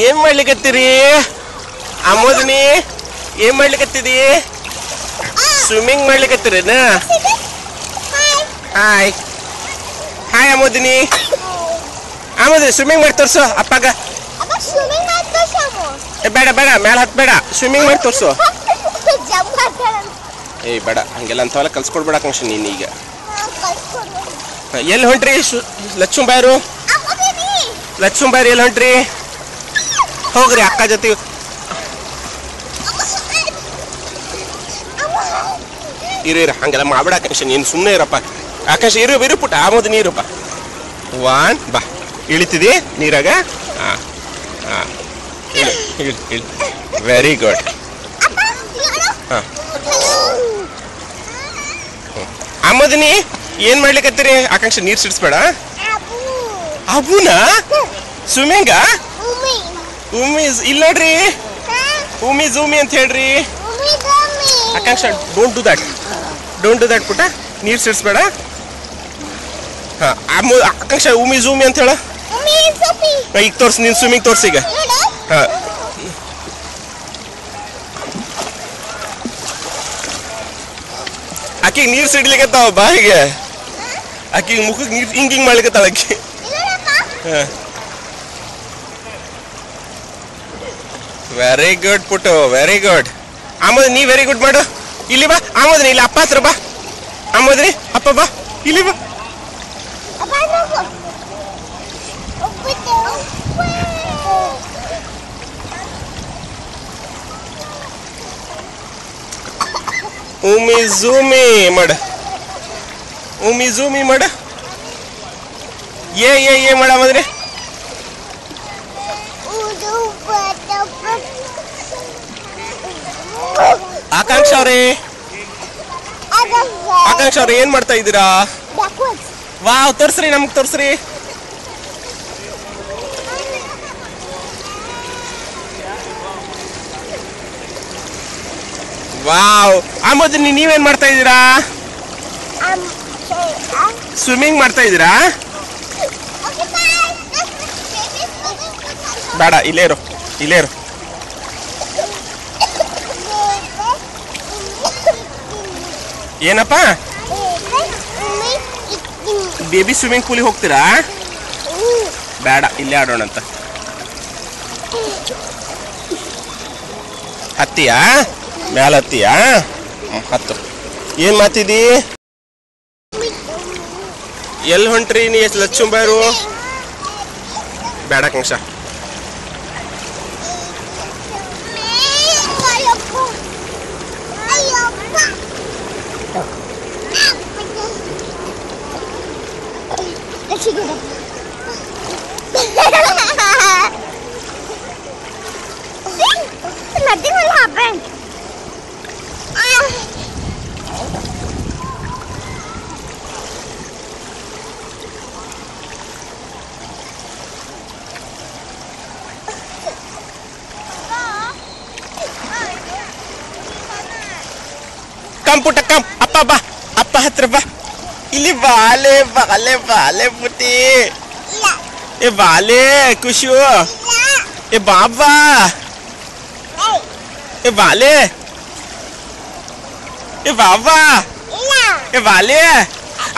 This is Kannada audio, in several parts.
ಏನ್ ಮಾಡ್ಲಿಕತ್ತೀರಿ ಅಮೋದಿನಿ? ಏನ್ ಮಾಡ್ಲಿಕತ್ತಿದಿ? ಸ್ವಿಮ್ಮಿಂಗ್ ಮಾಡ್ಲಿಕತ್ತೀರೇನ? Hi hi Amodini. Amodini swimming ಮಾಡಿ ತೋರ್ಸು ಅಪ್ಪಗ. ಬೇಡ ಬೇಡ ಮೇಲೆ ಹತ್ಬೇಡ, ಸ್ವಿಮ್ಮಿಂಗ್ ಮಾಡಿ ತೋರ್ಸು. ಏಯ್ ಬೇಡ ಹಂಗೆಲ್ಲ ಅಂತವೆಲ್ಲ ಕಲ್ಸ್ಕೊಡ್ಬೇಡ ಕಂಕ್ಷ ನೀನು. ಈಗ ಎಲ್ಲಿ ಹೊಂಟ್ರಿ ಲಕ್ಷ್ಮೀಬಾಯರು? ಲಕ್ಷ್ಮೀಬಾಯರು ಎಲ್ಲಿ ಹೊಂಟ್ರಿ? ಹೋಗ್ರಿ ಅಕ್ಕ ಜೊತೆ. ಇರು ಹಂಗೆಲ್ಲ ಮಾಡ್ಬೇಡ ಆಕಾಂಕ್ಷ, ನೀನು ಸುಮ್ಮನೆ ಇರಪ್ಪ. ಆಕಾಂಕ್ಷ ಇರು ಪುಟ್ಟ. ಆಮೋದು ನೀರಪ್ಪ. ಒನ್ ಬಾ. ಇಳಿತಿದಿ ನೀರಾಗ? ಹಾಂ ಹಾಂ ಇಳಿ. Very good. ಹಾಂ ಆಮೋದಿನಿ ಏನ್ ಮಾಡ್ಲಿಕತ್ತೀರಿ? ಆಕಾಂಕ್ಷ ನೀರು ಸಿಡಿಸ್ಬೇಡ. ಅಬುನಾ ಸ್ವಿಮ್ಮಿಂಗ? ಉಮೀಸ್ ಇಲ್ಲ ನೋಡ್ರಿ, ಉಮೀಸ್ ಅಂತ ಹೇಳ್ರಿ. ಆಕಾಂಕ್ಷ ಡೋಂಟ್ ಡು ದಟ್ ಪುಟ್ಟ, ನೀರು ಸಿಡಿಸ್ಬೇಡ. ಹಾ ಆಕಾಂಕ್ಷ ಉಮೀಸ್ ಅಂತ ಹೇಳ. ಈಗ ತೋರ್ಸಿ ನೀನು ಸ್ವಿಮ್ಮಿಂಗ್ ತೋರ್ಸಿ ಈಗ. ಹಾ ಆಕಿಗೆ ನೀರು ಸಿಡ್ಲಿಕತ್ತಾವ ಬಾಯಿಗೆ. ಆಕಿಗೆ ಮುಖಕ್ಕೆ ನೀರು ಹಿಂಗ್ ಮಾಡ್ಲಿಕತ್ತಾಳ ಆಕಿ. ವೆರಿ ಗುಡ್ ಪುಟ್ಟು, ವೆರಿ ಗುಡ್. ಆಮೋದಿ ನೀ ವೆರಿ ಗುಡ್ ಮಾಡು. ಇಲ್ಲಿ ಬಾ ಆಮೋದಿನಿ, ಇಲ್ಲಿ ಅಪ್ಪ ಹತ್ರ ಬಾ. ಆಮೋದಿನಿ ಅಪ್ಪ ಬಾ, ಇಲ್ಲಿ ಬಾ. ಉಮಿ ಮಾಡ, ಉಮಿ ಮಾಡ. ಏ ಮಾಡ ಆಮೋದಿನಿ. ಆಕಾಂಕ್ಷ ಅವ್ರೆ ಏನ್ ಮಾಡ್ತಾ ಇದ್ದೀರಾ? ವಾವ್ ತೋರ್ಸ್ರಿ, ನಮ್ಗೆ ತೋರ್ಸ್ರಿ. ವಾವ್ ಆಮೋದಿನಿ ನೀವೇನ್ ಮಾಡ್ತಾ ಇದ್ದೀರಾ? ಸ್ವಿಮ್ಮಿಂಗ್ ಮಾಡ್ತಾ ಇದ್ದೀರಾ? ಬೇಡ ಇಲ್ಲೇ ಇರು. ಏನಪ್ಪ ಬೇಬಿ ಸ್ವಿಮ್ಮಿಂಗ್ ಪೂಲಿಗೆ ಹೋಗ್ತೀರಾ? ಬೇಡ ಇಲ್ಲೇ ಆಡೋಣ ಅಂತ. ಹತ್ತಿಯಾ? ಮ್ಯಾಲ ಹತ್ತಿಯಾ? ಹತ್ತು. ಏನ್ ಮಾತಿದಿ? ಎಲ್ಲಿ ಹೊಂಟ್ರಿ ನೀ? ಲಕ್ಷ್ಮೀಬಾಯರು ಬೇಡ ಕಂಕ್ಷ. Nothing will happen. ಕಮ್ ಪುಟ್ಟ ಕಮ್, ಅಪ್ಪ ಬಾ, ಅಪ್ಪ ಹತ್ರ ಬಾ. ಇಲ್ಲಿ ಬಾಲೆ ಪುಟ್ಟಿ. ಏ ಬಾಲೆ ಖುಷು. ಏ ಬಾಬಾ, ಏ ಬಾಲೆ, ಏ ಬಾಬಾ, ಏ ಬಾಲೆ.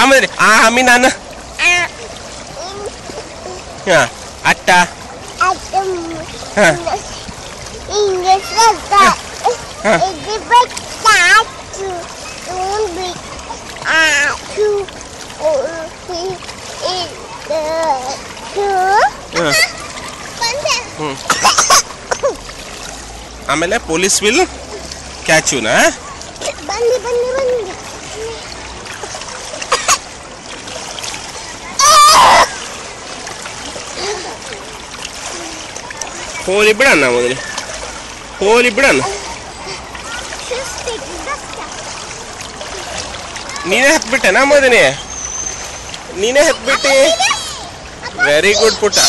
ಆಮೇಲೆ ಅಮ್ಮಿ ನಾನು ಅಟ್ಟ ಆಮೇಲೆ ಪೊಲೀಸ್ ವಿಲ್ ಕ್ಯಾಚ್ ಯು ನಾ. ಹೋಲಿ ಬಿಡಣ್ಣ ಮೊದಲು, ಹೋಲಿ ಬಿಡಣ್ಣ. ನೀನೇ ಹತ್ಬಿಟ್ಟೆನಾ ಮೋದಿನಿ? ನೀನೇ ಹತ್ಬಿಟ್ಟಿ. ವೆರಿ ಗುಡ್ ಪುಟ್ಟ.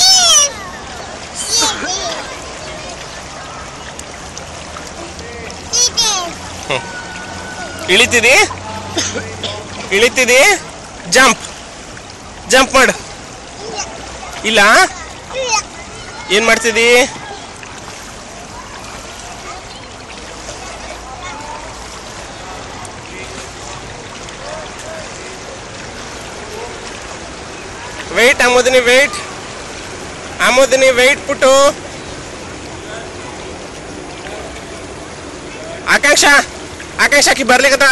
ಇಳಿತಿದಿ ಜಂಪ್ ಮಾಡು. ಇಲ್ಲ ಏನು ಮಾಡ್ತಿದ್ದೀ? ವೆಯ್ಟ್ ಆಮೋದಿನಿ, ವೆಯ್ಟ್ ಆಮೋದಿನಿ, ವೆಯ್ಟ್ ಪುಟ್ಟು. ಆಕಾಂಕ್ಷ ಆಕಾಂಕ್ಷಾಕಿ ಬರ್ಲಿಕ್ಕತ್ತ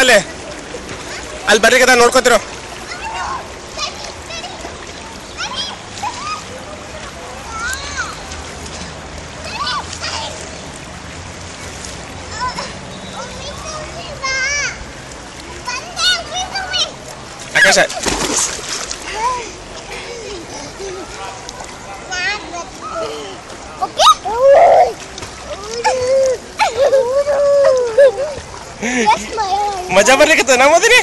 ಅಲ್ಲಿ ಬರ್ಲಿಕ್ಕತ್ತ, ನೋಡ್ಕೊತಿರೋ. ಆಕಾಂಕ್ಷ ಮಜಾ ಬರ್ಲಿಕ್ಕತ್ತದ ನಮ್ಮದಿನಿ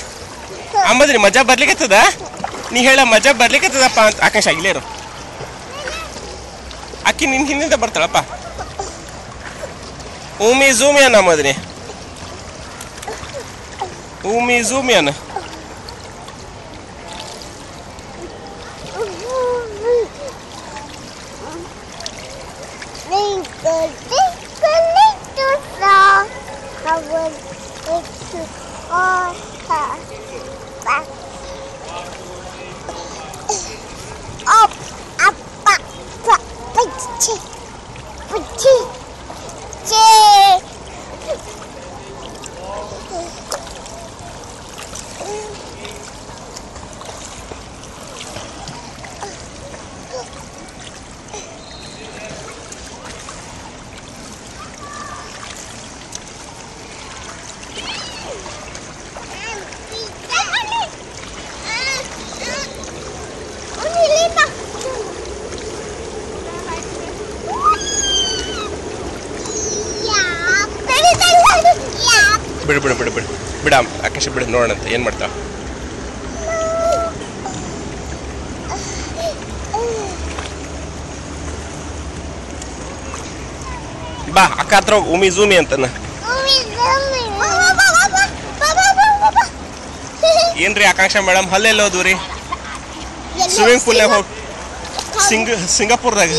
ಅಂಬದಿನಿ, ಮಜಾ ಬರ್ಲಿಕ್ಕತ್ತದ. ನೀ ಹೇಳ ಮಜಾ ಬರ್ಲಿಕ್ಕತ್ತದಪ್ಪ ಅಂತ. ಆಕಾಂಕ್ಷ ಇಲ್ಲೇ ಇರು, ಅಕ್ಕಿ ನಿನ್ನ ಹಿಂದಿಂದ ಬರ್ತಾಳಪ್ಪ. ಊಮಿ ಝೂಮಿ ಅನ್ನ ಅಂಬದಿನಿ, ಊಮಿ ಝೂಮಿ ಅನ್ನ. ಬಿಡು ಬಿಡು ಬಿಡು ಬಿಡು ಬಿಡ ಆಕಾಶ, ಬಿಡು ನೋಡೋಣಂತ ಏನು ಮಾಡ್ತಾವ. ಬಾ ಅಕ್ಕ ಹತ್ರ ಹೋಗಿ ಉಮಿ ಝೂಮಿ ಅಂತನ. ಏನ್ರಿ ಆಕಾಂಕ್ಷ ಮೇಡಮ್, ಹಲ್ಲೆಲ್ಲೋದು ರೀ? ಸ್ವಿಮ್ಮಿಂಗ್ ಪೂಲ್ನಾಗ ಹೋಗಿ ಸಿಂಗಾಪುರ್ದಾಗ.